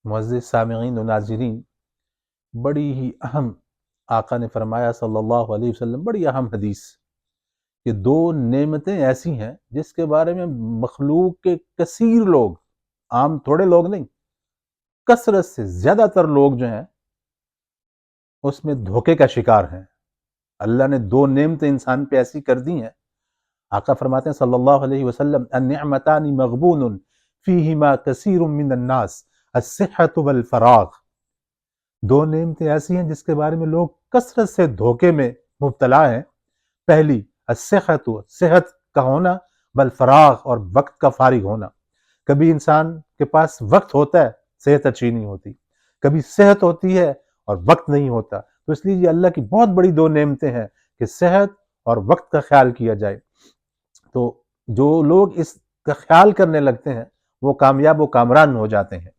معزز سامعین و ناظرین، بڑی ہی اہم آقا نے فرمایا صلی اللہ علیہ وسلم، بڑی اہم حدیث کہ دو نعمتیں ایسی ہیں جس کے بارے میں مخلوق کے کثیر لوگ، عام تھوڑے لوگ نہیں، کثرت سے زیادہ تر لوگ جو ہیں اس میں دھوکے کا شکار ہیں۔ اللہ نے دو نعمتیں انسان پہ ایسی کر دی ہیں، آقا فرماتے ہیں صلی اللہ علیہ وسلم النعمتان مغبون فیہما کثیر من الناس الصحت والفراغ۔ دو نعمتیں ایسی ہیں جس کے بارے میں لوگ کثرت سے دھوکے میں مبتلا ہیں۔ پہلی الصحت، صحت کا ہونا، والفراغ، اور وقت کا فارغ ہونا۔ کبھی انسان کے پاس وقت ہوتا ہے، صحت اچھی نہیں ہوتی، کبھی صحت ہوتی ہے اور وقت نہیں ہوتا۔ تو اس لیے یہ اللہ کی بہت بڑی دو نعمتیں ہیں کہ صحت اور وقت کا خیال کیا جائے۔ تو جو لوگ اس کا خیال کرنے لگتے ہیں وہ کامیاب و کامران ہو جاتے ہیں۔